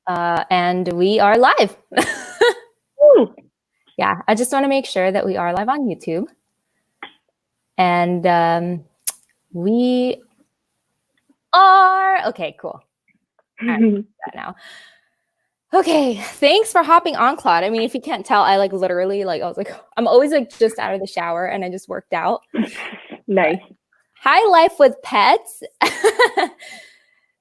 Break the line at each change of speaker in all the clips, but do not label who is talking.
And we are live.
Woo.
Yeah, I just want to make sure that we are live on YouTube. And we are. Okay, cool. All right, now. Okay, thanks for hopping on, Claude. I mean, if you can't tell, I literally I was like, I'm always just out of the shower and I just worked out.
Nice.
Hi, Life with Pets.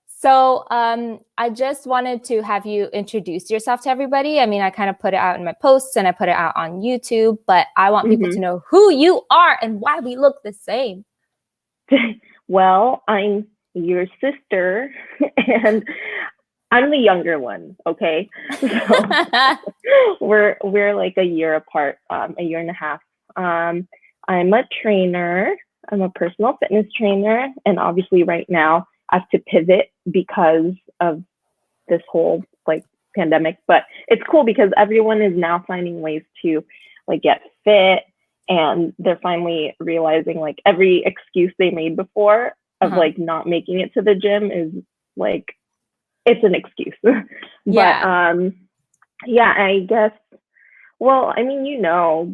So I just wanted to have you introduce yourself to everybody. I mean, I kind of put it out in my posts and I put it out on YouTube, but I want people to know who you are and why we look the same.
Well, I'm your sister and I'm the younger one, okay? So we're like a year apart, a year and a half. I'm a trainer. I'm a personal fitness trainer, and obviously right now I have to pivot because of this whole pandemic. But it's cool because everyone is now finding ways to get fit, and they're finally realizing every excuse they made before of not making it to the gym is it's an excuse.
Yeah.
But yeah, I guess, well, I mean,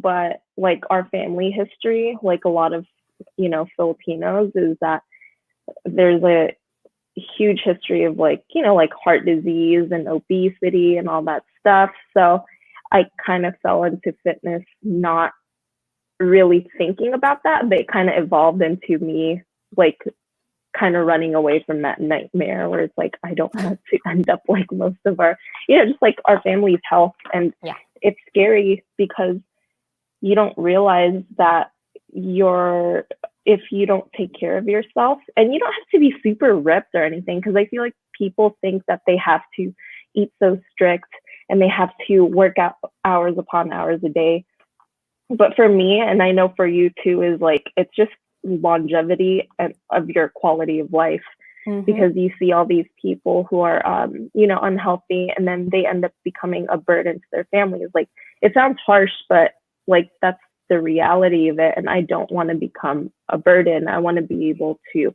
but our family history, a lot of Filipinos, is that there's a huge history of heart disease and obesity and all that stuff. So I kind of fell into fitness not really thinking about that, but it kind of evolved into me kind of running away from that nightmare where it's I don't want to end up like most of our, just our family's health. And it's scary because you don't realize that if you don't take care of yourself, and you don't have to be super ripped or anything, because I feel like people think that they have to eat so strict and they have to work out hours upon hours a day. But for me, and I know for you too, is it's just longevity of your quality of life, because you see all these people who are unhealthy, and then they end up becoming a burden to their families. It sounds harsh, but that's the reality of it. And I don't want to become a burden. I want to be able to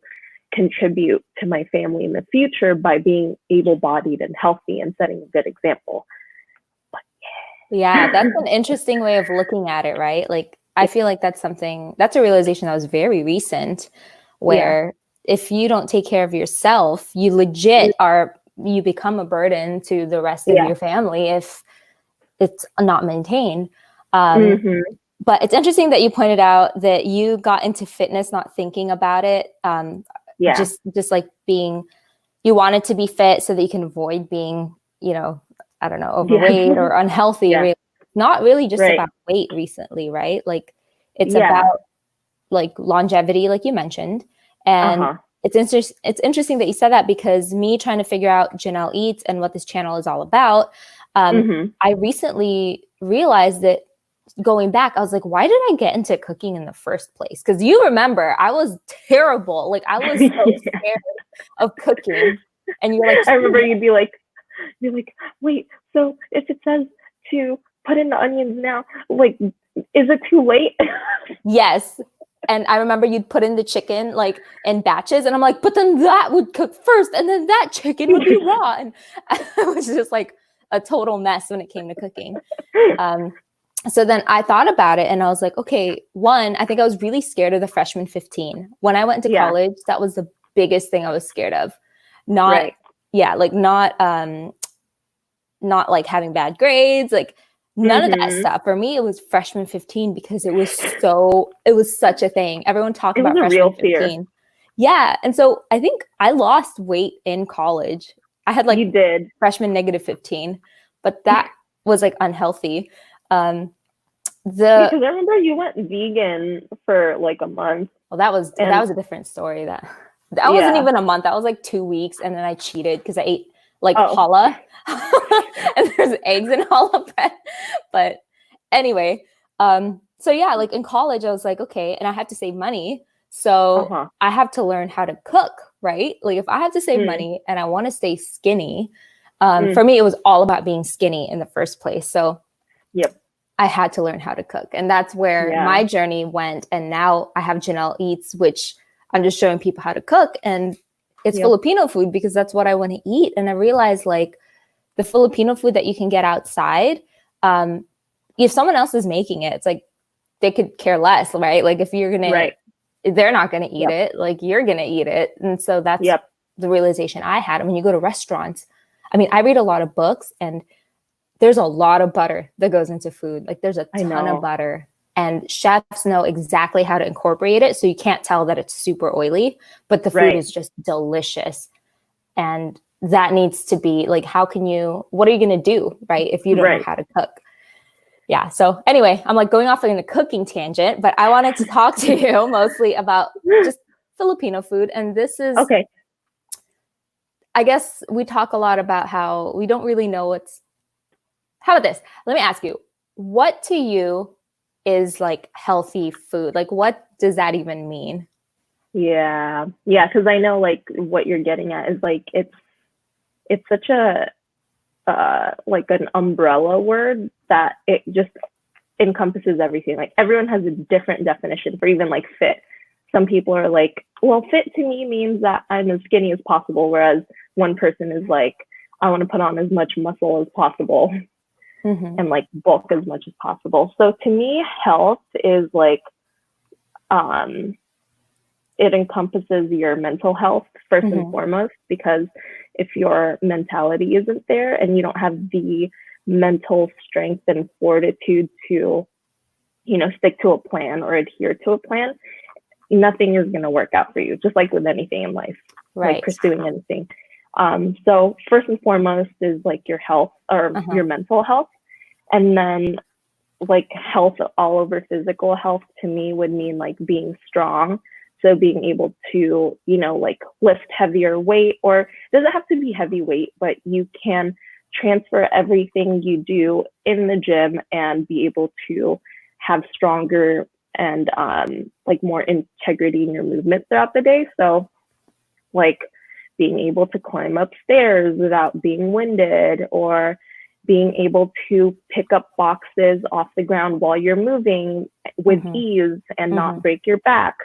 contribute to my family in the future by being able-bodied and healthy and setting a good example.
Yeah, that's an interesting way of looking at it, right? I feel like that's a realization that was very recent, where if you don't take care of yourself, you legit you become a burden to the rest of your family if it's not maintained. But it's interesting that you pointed out that you got into fitness not thinking about it. Just being, you wanted to be fit so that you can avoid being, I don't know, overweight or unhealthy. Really. Not really just about weight recently, right? It's about longevity, like you mentioned. And it's interesting that you said that, because me trying to figure out Janelle Eats and what this channel is all about, I recently realized that, going back, I was like, why did I get into cooking in the first place? Because you remember, I was terrible. I was so scared of cooking. And you're like,
I remember you'd be like, wait, so if it says to put in the onions now, is it too late?
Yes. And I remember you'd put in the chicken in batches, and I'm like, but then that would cook first, and then that chicken would be raw. And it was just a total mess when it came to cooking. So then I thought about it, and I was like, okay, one, I think I was really scared of the freshman 15. When I went to college, that was the biggest thing I was scared of. Not having bad grades, none of that stuff. For me, it was freshman 15, because it was such a thing. Everyone talked about freshman 15. Fear. Yeah. And so I think I lost weight in college. I had
you did
freshman -15, but that was unhealthy.
Because I remember you went vegan for a month.
Well, that was a different story. That wasn't even a month. That was 2 weeks, and then I cheated because I ate challah, and there's eggs in challah bread. But anyway, so yeah, in college I was okay, and I had to save money, so I have to learn how to cook, right? If I have to save money and I want to stay skinny, for me it was all about being skinny in the first place. So I had to learn how to cook, and that's where my journey went. And now I have Janelle Eats, which I'm just showing people how to cook, and it's Filipino food because that's what I want to eat. And I realized the Filipino food that you can get outside, if someone else is making it, it's like they could care less, right? Like if you're gonna, they're not gonna eat it, like you're gonna eat it. And so that's the realization I had. When you go to restaurants, I mean, I read a lot of books, and there's a lot of butter that goes into food. Like there's a ton of butter, and chefs know exactly how to incorporate it. So you can't tell that it's super oily, but the food is just delicious. And that needs to be like, what are you going to do, right? If you don't know how to cook. Yeah. So anyway, I'm like going off in a cooking tangent, but I wanted to talk to you mostly about just Filipino food. And this is, I guess we talk a lot about how we don't really know how about this? Let me ask you, what to you is like healthy food? Like, what does that even mean?
Yeah. Cause I know like what you're getting at is like, it's such a, like an umbrella word that it just encompasses everything. Like everyone has a different definition for even like fit. Some people are like, well, fit to me means that I'm as skinny as possible. Whereas one person is like, I want to put on as much muscle as possible and like bulk as much as possible. So to me, health is like, it encompasses your mental health first and foremost, because if your mentality isn't there and you don't have the mental strength and fortitude to, stick to a plan or adhere to a plan, nothing is going to work out for you, just like with anything in life, like pursuing anything. So first and foremost is like your health or your mental health. And then like health all over physical health to me would mean like being strong. So being able to, like lift heavier weight, or it doesn't have to be heavy weight, but you can transfer everything you do in the gym and be able to have stronger and like more integrity in your movement throughout the day. So like being able to climb up stairs without being winded, or being able to pick up boxes off the ground while you're moving with ease and not break your back.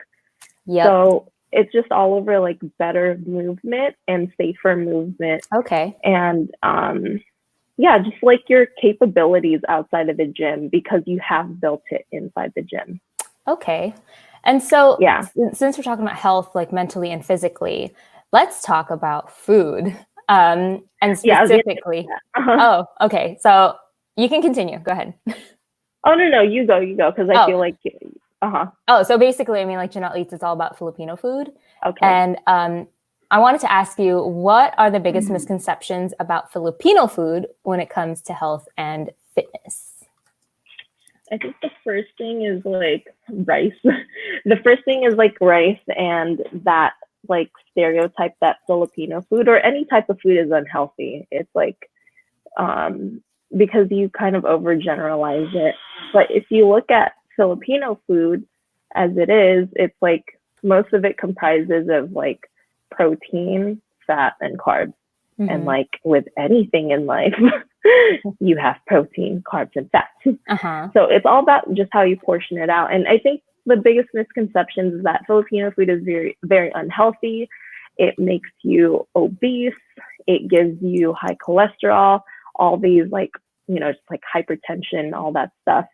So it's just all over like better movement and safer movement. And just like your capabilities outside of the gym, because you have built it inside the gym.
And so since we're talking about health, like mentally and physically, let's talk about food. And specifically, so you can continue. Go ahead.
Oh, no, you go. Cause I feel like,
so basically, I mean, like Janelle Eats, it's all about Filipino food. And I wanted to ask you, what are the biggest misconceptions about Filipino food when it comes to health and fitness?
I think the first thing is like rice. The first thing is like rice, and that like stereotype that Filipino food or any type of food is unhealthy. It's like, because you kind of overgeneralize it. But if you look at Filipino food as it is, it's like most of it comprises of like protein, fat, and carbs. And like with anything in life, you have protein, carbs, and fat. So it's all about just how you portion it out. And I think the biggest misconceptions is that Filipino food is very, very unhealthy. It makes you obese. It gives you high cholesterol, all these like, just like hypertension, all that stuff.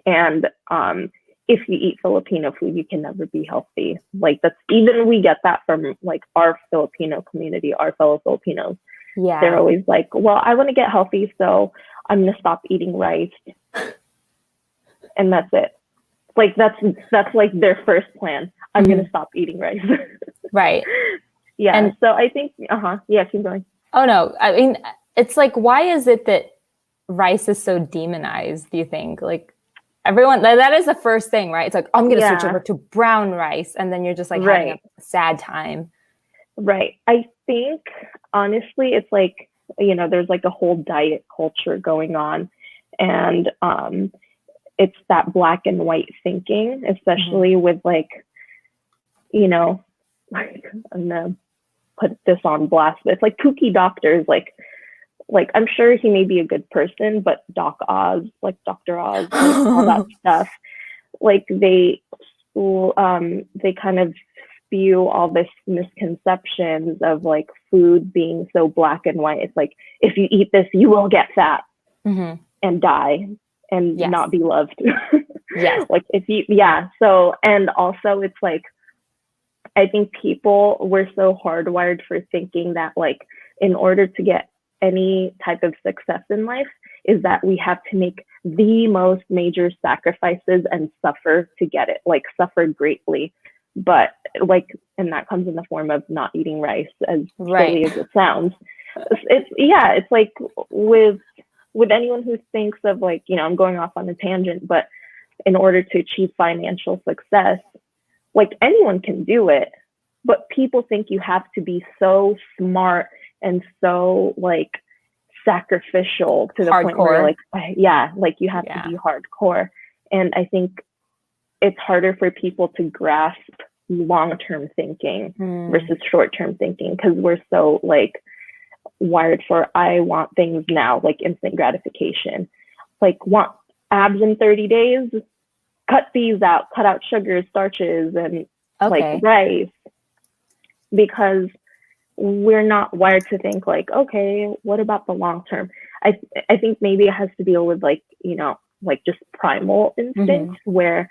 And if you eat Filipino food, you can never be healthy. Like we get that from like our Filipino community, our fellow Filipinos. They're always like, well, I want to get healthy, so I'm going to stop eating rice. And that's it. Like that's like their first plan. I'm going to stop eating rice. And so I think, keep going.
Oh no. I mean, it's like, why is it that rice is so demonized, do you think? Like everyone, that is the first thing, right? It's like, I'm going to switch over to brown rice. And then you're just like having a sad time.
I think honestly, it's like, there's like a whole diet culture going on, and it's that black and white thinking, especially with like, like I'm gonna put this on blast, but it's like kooky doctors, like I'm sure he may be a good person, but Doc Oz, like Dr. Oz, like all that stuff, like they kind of spew all this misconceptions of like food being so black and white. It's like, if you eat this, you will get fat and die and not be loved. Like if you, So, and also it's like, I think people were so hardwired for thinking that like, in order to get any type of success in life, is that we have to make the most major sacrifices and suffer to get it, like suffer greatly. But like, and that comes in the form of not eating rice, as silly as it sounds. It's like with anyone who thinks of like, you know, I'm going off on a tangent, but in order to achieve financial success, like anyone can do it, but people think you have to be so smart and so like sacrificial to the point where like, like you have to be hardcore. And I think it's harder for people to grasp long-term thinking versus short-term thinking, because we're so like wired for, I want things now, like instant gratification, like want abs in 30 days, cut these out, cut out sugars, starches, and like rice, because we're not wired to think like, okay, what about the long term? I think maybe it has to deal with like, you know, like just primal instinct, where,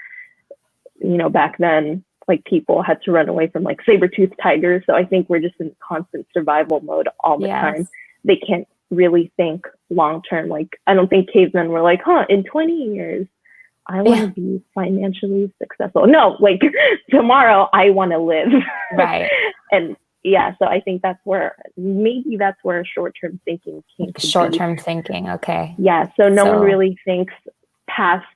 you know, back then, like people had to run away from like saber-toothed tigers. So I think we're just in constant survival mode all the time. They can't really think long term. Like, I don't think cavemen were like, in 20 years, I want to be financially successful. No, like tomorrow I want to live. And so I think that's where short-term thinking came to
short-term thinking.
So no one really thinks past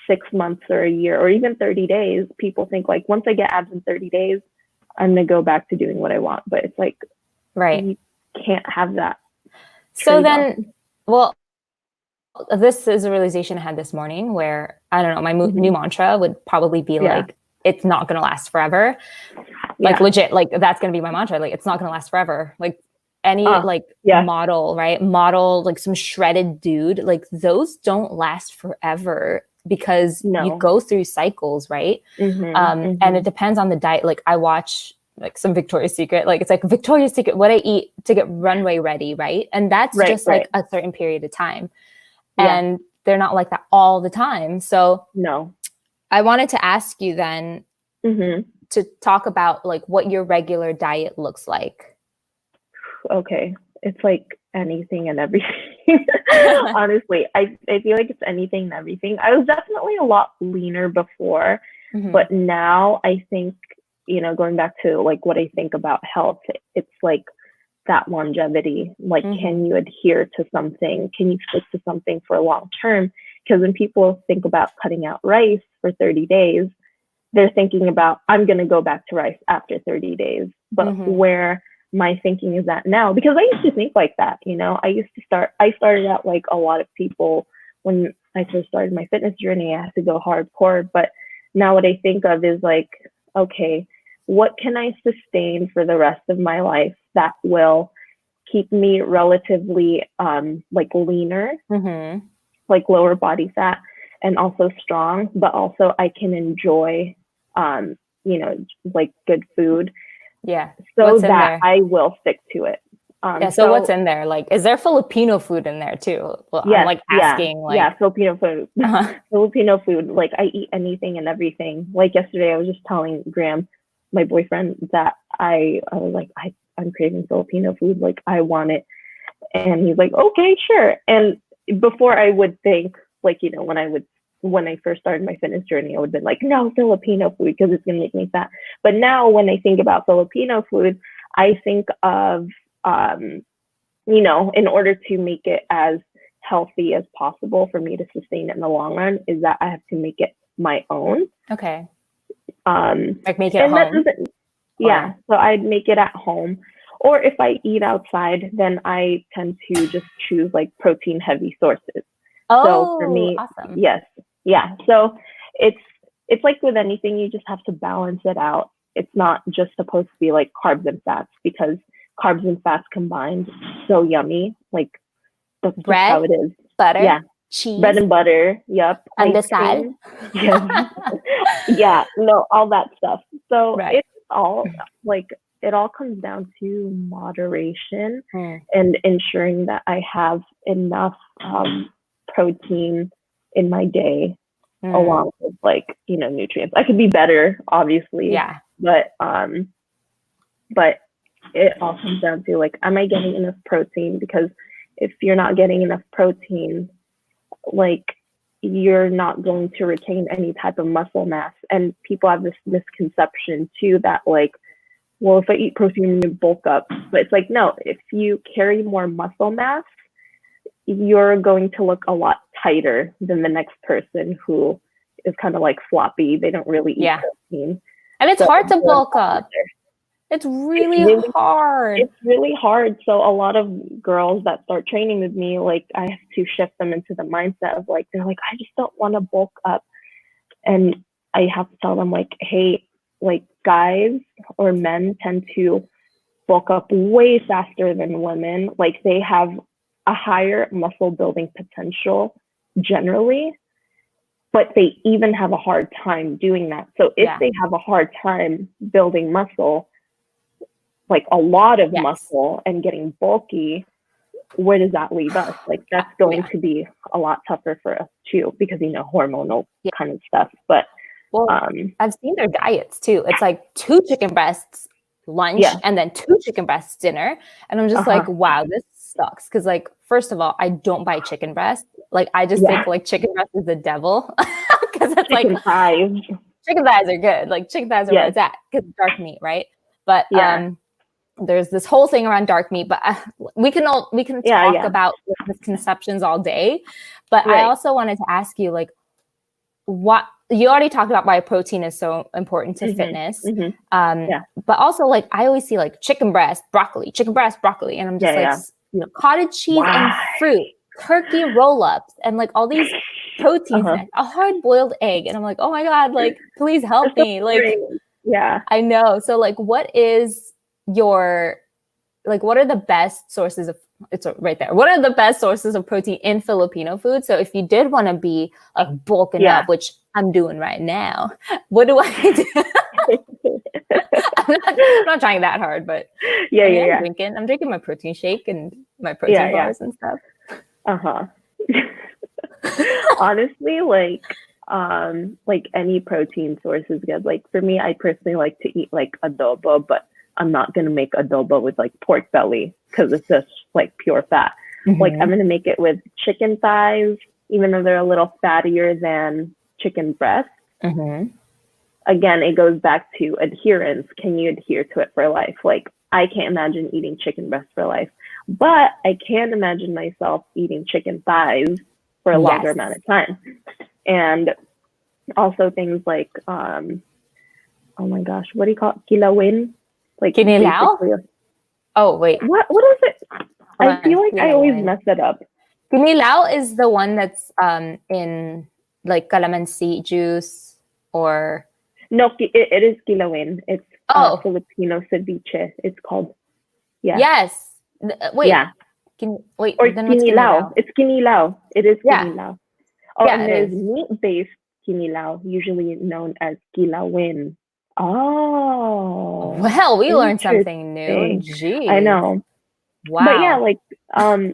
6 months or a year or even 30 days. People think like, once I get abs in 30 days, I'm going to go back to doing what I want. But it's like, you can't have that.
So then, well, this is a realization I had this morning where, I don't know, my new mantra would probably be like, it's not going to last forever. Like legit, like that's going to be my mantra. Like, it's not going to last forever. Like any model, model, like some shredded dude, like those don't last forever, because you go through cycles, right? And it depends on the diet. Like I watch like some Victoria's Secret, like it's like Victoria's Secret, what I eat to get runway ready, right? And that's just like a certain period of time. And they're not like that all the time. So I wanted to ask you then to talk about like what your regular diet looks like.
Okay. It's like anything and everything. Honestly, I feel like it's anything and everything. I was definitely a lot leaner before, but now I think, you know, going back to like what I think about health, it's like that longevity. Like, can you adhere to something? Can you stick to something for a long term? Because when people think about cutting out rice for 30 days, they're thinking about, I'm going to go back to rice after 30 days. But where my thinking is at now, because I used to think like that, you know, I started out like a lot of people when I first started my fitness journey. I had to go hardcore. But now what I think of is like, okay, what can I sustain for the rest of my life that will keep me relatively like leaner, like lower body fat, and also strong, but also I can enjoy, you know, like good food. So that I will stick to it.
So what's in there? Like, is there Filipino food in there too? Well, I'm like asking.
Filipino food. Filipino food. Like I eat anything and everything. Like yesterday, I was just telling Graham, my boyfriend, that I was like, I'm craving Filipino food. Like I want it. And he's like, okay, sure. And before I would think, like, you know, when I first started my fitness journey, I would have been like, no, Filipino food, because it's going to make me fat. But now when I think about Filipino food, I think of, you know, in order to make it as healthy as possible for me to sustain it in the long run, is that I have to make it my own.
Like make it at home?
So I'd make it at home. Or if I eat outside, then I tend to just choose like protein heavy sources. So for me,
awesome.
So it's like with anything, you just have to balance it out. It's not just supposed to be like carbs and fats, because carbs and fats combined, so yummy. Like that's
bread,
how it is.
Butter, cheese,
bread and butter. Yep.
And the sal.
No, all that stuff. So it's all like it all comes down to moderation
Mm.
and ensuring that I have enough protein in my day along with like, you know, nutrients. I could be better, obviously,
Yeah.
but it all comes down to like, am I getting enough protein? Because if you're not getting enough protein, like you're not going to retain any type of muscle mass. And people have this misconception too that like, well, if I eat protein, I'm gonna bulk up. But it's like, no, if you carry more muscle mass, you're going to look a lot tighter than the next person who is kind of like floppy. They don't really eat protein.
And it's hard to bulk up. It's really hard.
It's really hard. So a lot of girls that start training with me, like I have to shift them into the mindset of like, they're like, I just don't want to bulk up. And I have to tell them like, hey, like guys or men tend to bulk up way faster than women. Like they have a higher muscle building potential generally, but they even have a hard time doing that. So if they have a hard time building muscle, like a lot of muscle and getting bulky, where does that leave us? Like that's going to be a lot tougher for us too, because, you know, hormonal kind of stuff. But
I've seen their diets too. It's like 2 chicken breasts lunch and then 2 chicken breasts dinner. And I'm just like, wow, this sucks. Cause like, first of all, I don't buy chicken breast. Like I just think like chicken breast is the devil. Cause it's
chicken
like
thighs.
Chicken thighs are good. Like chicken thighs are where it's at because it's dark meat, right? But there's this whole thing around dark meat, but we can talk about misconceptions all day. But I also wanted to ask you, like, what you already talked about why protein is so important to fitness. But also, like, I always see like chicken breast, broccoli, and I'm just you know, cottage cheese and fruit, turkey roll-ups, and like all these proteins, a hard-boiled egg, and I'm like, oh my god, like, please help me, like, I know. So, like, what are the best sources of right there? What are the best sources of protein in Filipino food? So if you did want to be like bulking up, which I'm doing right now, what do I do? I'm not trying that hard, but I'm drinking my protein shake and my protein bars and stuff.
Honestly, like any protein source is good. Like for me, I personally like to eat like adobo, but I'm not going to make adobo with like pork belly because it's just like pure fat. Like I'm going to make it with chicken thighs, even though they're a little fattier than chicken breast. Again, it goes back to adherence. Can you adhere to it for life? Like I can't imagine eating chicken breast for life, but I can imagine myself eating chicken thighs for a longer amount of time. And also things like, oh my gosh, what do you call it? Kilawin? Like
Kinilaw? Oh, wait.
What is it? I feel like I always mess it up.
Kinilaw is the one that's in like calamansi juice or...
No, it is kilawin. It's Filipino ceviche. It's called.
Yes. Wait. Wait.
Or kinilaw. It's kinilaw. It is kinilaw. Oh, and there's meat-based kinilaw, usually known as kilawin. Oh.
Well, we learned something new. Jeez.
I know.
Wow.
But yeah,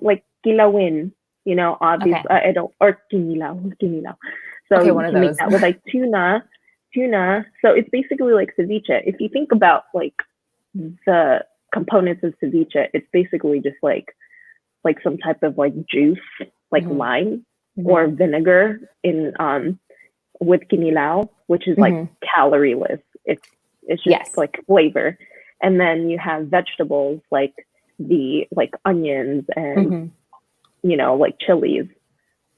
like kilawin, you know, obviously I don't, or kinilaw. So you can make that with like tuna. So it's basically like ceviche. If you think about like the components of ceviche, it's basically just like some type of like juice, like lime or vinegar in with kinilaw, which is like calorie-less. It's just like flavor. And then you have vegetables like onions and you know, like chilies,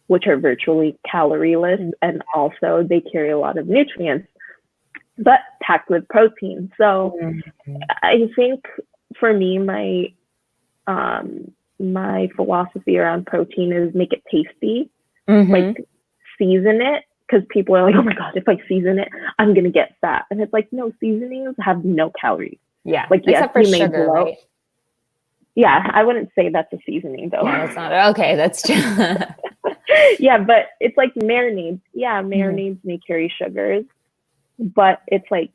which are virtually calorie-less, and also they carry a lot of nutrients, but packed with protein. So I think for me, my philosophy around protein is make it tasty, like season it, because people are like, oh my god, if I season it, I'm gonna get fat. And it's like, no, seasonings have no calories.
Yeah,
like
except for sugar, right?
Yeah, I wouldn't say that's a seasoning though.
Yeah, that's not okay. That's true.
Yeah, but it's like marinades. Yeah, marinades may carry sugars, but it's like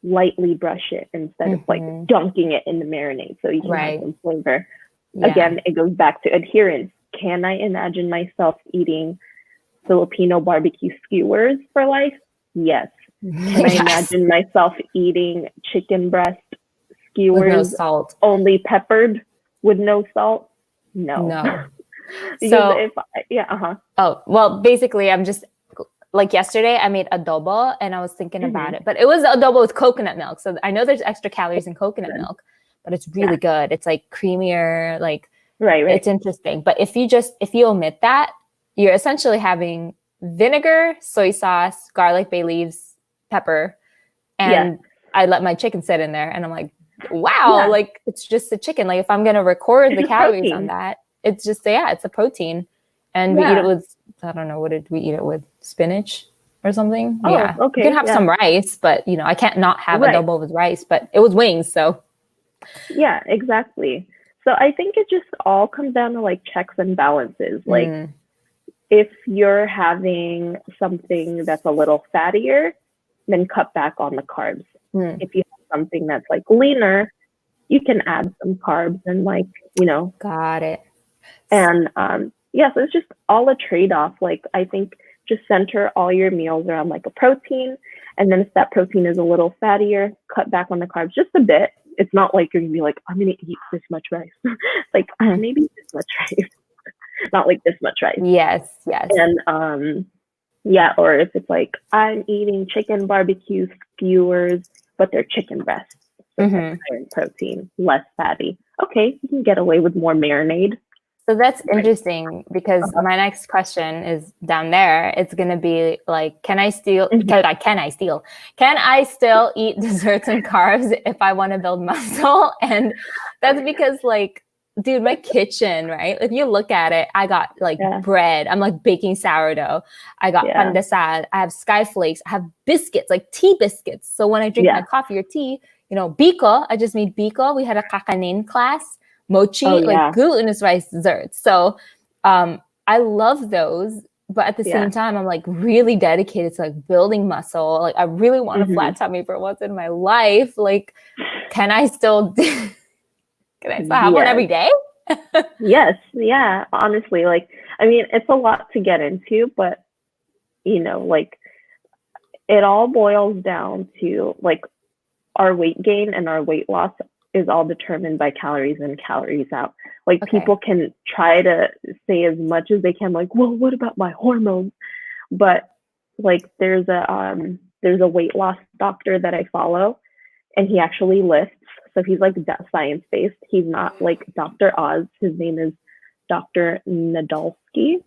lightly brush it instead of like dunking it in the marinade so you can have some flavor.
Yeah.
Again, it goes back to adherence. Can I imagine myself eating Filipino barbecue skewers for life? Yes. Can I imagine myself eating chicken breast skewers
with no salt,
only peppered with no salt? No.
So
Oh,
well, basically I'm just like yesterday I made adobo and I was thinking about it, but it was adobo with coconut milk. So I know there's extra calories in coconut milk, but it's really good. It's like creamier, like it's interesting. But if you omit that, you're essentially having vinegar, soy sauce, garlic, bay leaves, pepper, and I let my chicken sit in there and I'm like, wow, like it's just a chicken. Like if I'm going to record the calories on that, it's just, it's a protein. And we eat it with, I don't know, what did we eat it with? Spinach or something?
Oh, okay.
You can have some rice, but I can't not have adobo with rice, but it was wings. So
yeah, exactly. So I think it just all comes down to like checks and balances. Like if you're having something that's a little fattier, then cut back on the carbs. If you have something that's like leaner, you can add some carbs and like,
Got it.
And so it's just all a trade-off. Like I think just center all your meals around like a protein. And then if that protein is a little fattier, cut back on the carbs just a bit. It's not like you're gonna be like, I'm gonna eat this much rice. Like maybe this much rice. Not like this much rice.
Yes.
And or if it's like I'm eating chicken barbecue skewers, but they're chicken breasts. So higher in protein, less fatty. Okay, you can get away with more marinade.
So that's interesting because my next question is down there. It's going to be like, can I still eat desserts and carbs if I want to build muscle? And that's because like, dude, my kitchen, right? If you look at it, I got like bread. I'm like baking sourdough. I got pandesal. I have skyflakes. I have biscuits, like tea biscuits. So when I drink my coffee or tea, biko, I just made biko. We had a kakanin class. Mochi, like glutinous rice desserts. So I love those, but at the same time, I'm like really dedicated to like building muscle. Like I really want a flat tummy for once in my life. Like, can I still have one every day?
Yes. Yeah. Honestly, like, I mean, it's a lot to get into, but like it all boils down to like our weight gain and our weight loss is all determined by calories in, calories out. Like people can try to say as much as they can, like, well, what about my hormones? But like there's a weight loss doctor that I follow and he actually lifts. So he's like science-based. He's not like Dr. Oz. His name is Dr. Nadolsky.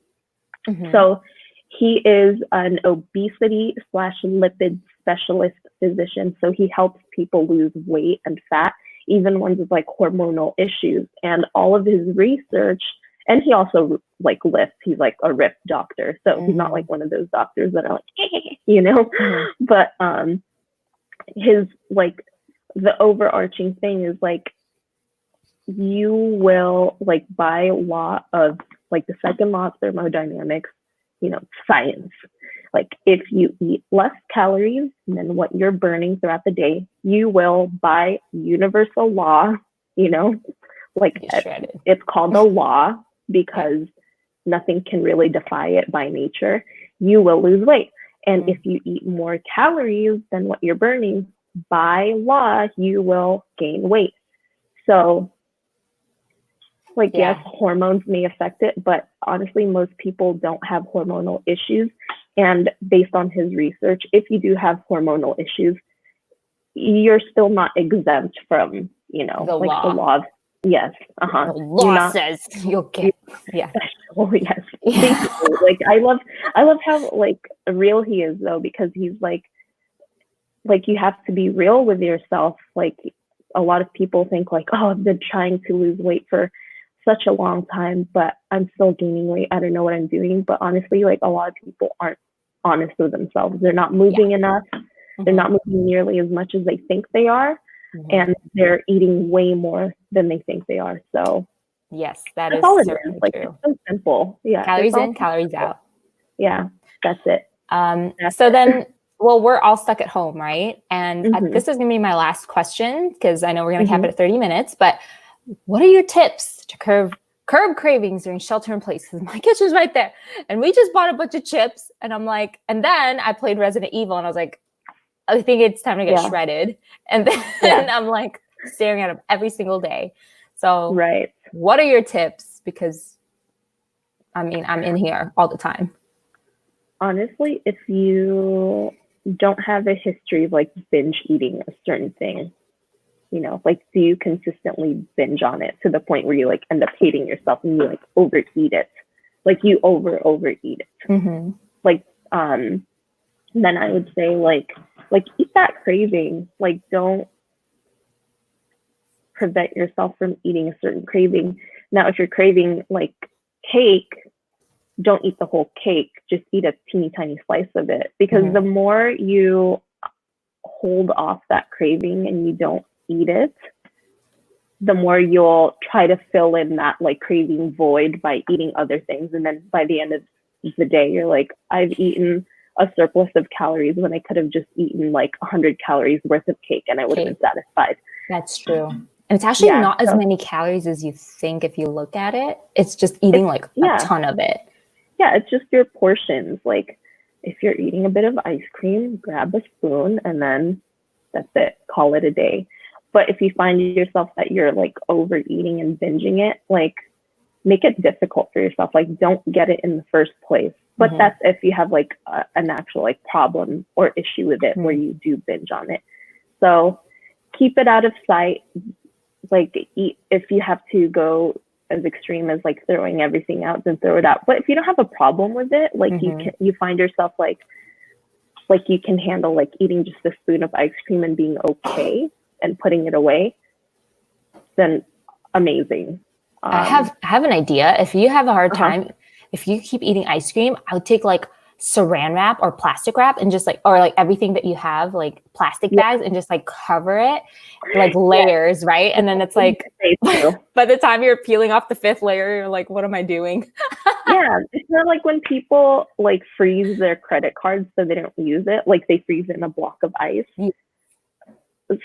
So he is an obesity/lipid specialist physician. So he helps people lose weight and fat, even ones with like hormonal issues. And all of his research, and he also like lifts. He's like a ripped doctor. So he's not like one of those doctors that are like, but his like the overarching thing is like you will like by law of like the second law of thermodynamics, science. Like if you eat less calories than what you're burning throughout the day, you will by universal law, like it's called a law because nothing can really defy it by nature. You will lose weight. And if you eat more calories than what you're burning, by law, you will gain weight. So like, yes, hormones may affect it, but honestly, most people don't have hormonal issues. And based on his research, if you do have hormonal issues, you're still not exempt from, the law of,
The law says you'll get,
Oh, yes. Like, I love how, like, real he is, though, because he's, like, you have to be real with yourself. Like, a lot of people think, like, oh, I've been trying to lose weight for such a long time, but I'm still gaining weight. I don't know what I'm doing. But honestly, like a lot of people aren't honest with themselves. They're not moving enough. They're not moving nearly as much as they think they are. And they're eating way more than they think they are. So
yes, that's
all it
certainly
is. Like
true.
it's so simple. Yeah.
Calories in, calories out.
Yeah, that's it.
So then well, we're all stuck at home, right? And
Mm-hmm.
this is going to be my last question because I know we're going to cap
Mm-hmm.
it at 30 minutes. But what are your tips to curb cravings during shelter in place? Because my kitchen's right there, and we just bought a bunch of chips, and I'm like, and then I played Resident Evil, and I was like, I think it's time to get
Yeah.
shredded, and then
Yeah.
I'm like staring at them every single day. So,
Right.
what are your tips? Because I mean, I'm in here all the time.
Honestly, if you don't have a history of like binge eating a certain thing, you know, like do you consistently binge on it to the point where you like end up hating yourself and you like overeat it? Like you overeat it.
Mm-hmm.
Like then I would say like eat that craving. Like don't prevent yourself from eating a certain craving. Now if you're craving like cake, don't eat the whole cake, just eat a teeny tiny slice of it. Because
Mm-hmm.
the more you hold off that craving and you don't eat it, the more you'll try to fill in that like craving void by eating other things. And then by the end of the day, you're like, I've eaten a surplus of calories when I could have just eaten like 100 calories worth of cake and I would have been satisfied.
That's true. And it's actually not as many calories as you think if you look at it. It's just eating like a ton of it.
Yeah, it's just your portions. Like if you're eating a bit of ice cream, grab a spoon and then that's it. Call it a day. But if you find yourself that you're like overeating and binging it, like make it difficult for yourself. Like don't get it in the first place. But that's if you have like an actual like problem or issue with it where you do binge on it. So keep it out of sight. Like eat if you have to go as extreme as like throwing everything out, then throw it out. But if you don't have a problem with it, like you find yourself like you can handle like eating just a spoon of ice cream and being okay and putting it away, then amazing.
I have an idea. If you have a hard time, if you keep eating ice cream, I would take like saran wrap or plastic wrap and just like, or like everything that you have, like plastic bags and just like cover it like layers, right? And then it's like, by the time you're peeling off the 5th layer, you're like, what am I doing?
Yeah, it's not like when people like freeze their credit cards so they don't use it, like they freeze it in a block of ice. Yeah.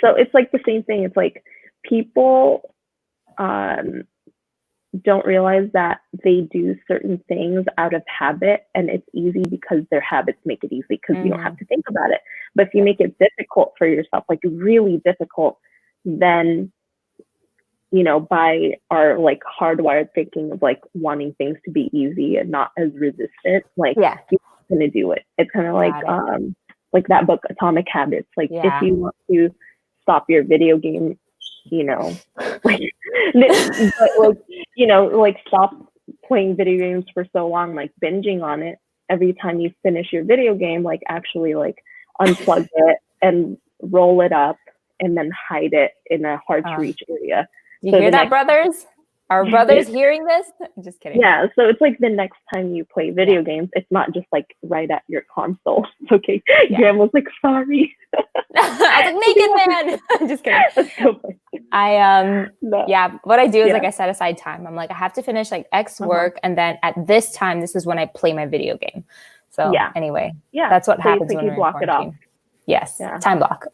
So it's like the same thing. It's like people don't realize that they do certain things out of habit and it's easy because their habits make it easy because you don't have to think about it. But if you make it difficult for yourself, like really difficult, then, you know, by our like hardwired thinking of like wanting things to be easy and not as resistant, like you're going to do it. It's kind of like that book, Atomic Habits. Like if you want to stop your video game, you know, like, but like, you know, like stop playing video games for so long, like binging on it. Every time you finish your video game, like actually like unplug it and roll it up and then hide it in a hard to reach area.
You hear that, brothers? Our brothers hearing this? Just kidding.
Yeah, so it's like the next time you play video games, it's not just like right at your console. It's okay. Grandma's like, sorry.
I was like, naked man. Just kidding. So what I do is like I set aside time. I'm like, I have to finish like X work, and then at this time, this is when I play my video game. So anyway, that's what happens when you block it off. Yes, time block.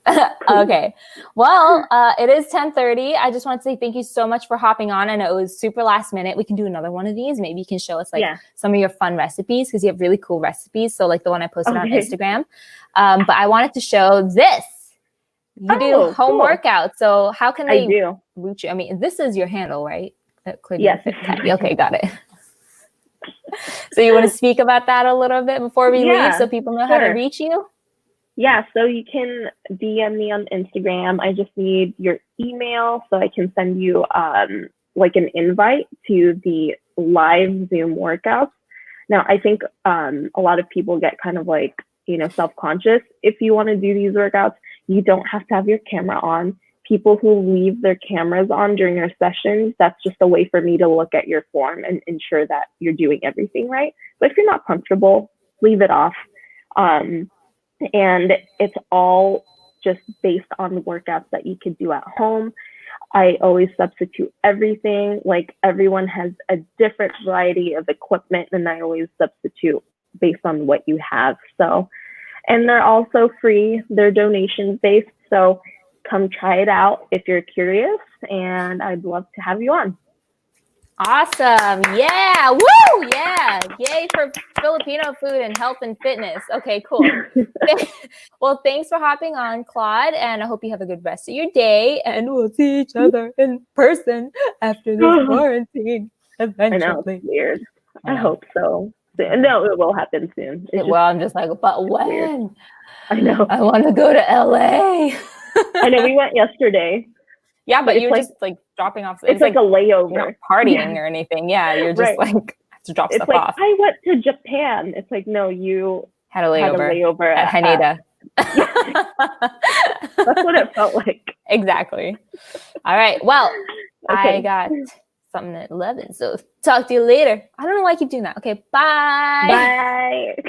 Okay. Well, it is 10:30. I just want to say thank you so much for hopping on. I know it was super last minute. We can do another one of these. Maybe you can show us like some of your fun recipes because you have really cool recipes. So like the one I posted on Instagram. But I wanted to show this. You do home workouts. So how can they reach you? I mean, this is your handle, right?
Yes.
Okay, got it. So you want to speak about that a little bit before we leave so people know how to reach you?
Yeah, so you can DM me on Instagram. I just need your email so I can send you like an invite to the live Zoom workouts. Now, I think a lot of people get kind of like, you know, self-conscious. If you want to do these workouts, you don't have to have your camera on. People who leave their cameras on during their sessions, that's just a way for me to look at your form and ensure that you're doing everything right. But if you're not comfortable, leave it off. And it's all just based on the workouts that you could do at home. I always substitute everything. Like everyone has a different variety of equipment, and I always substitute based on what you have. So, And they're also free. They're donations based. So come try it out if you're curious. And I'd love to have you on.
Awesome. Yeah. Woo. Yeah. Yay for Filipino food and health and fitness. Okay, cool. Well, thanks for hopping on, Claude. And I hope you have a good rest of your day. And we'll see each other in person after this quarantine eventually.
I know, it's weird. I hope so. No, it will happen soon.
I'm just like, but when? Weird.
I know.
I want to go to LA.
I know, we went yesterday.
Yeah, but you're just like dropping off.
It's like a layover.
You're not partying or anything. Yeah, you're just like have to drop stuff off.
I went to Japan. It's like, no, you
had a layover at Haneda.
That's what it felt like.
Exactly. All right. Well, okay. I got something at 11. So talk to you later. I don't know why I keep doing that. Okay. Bye.
Bye.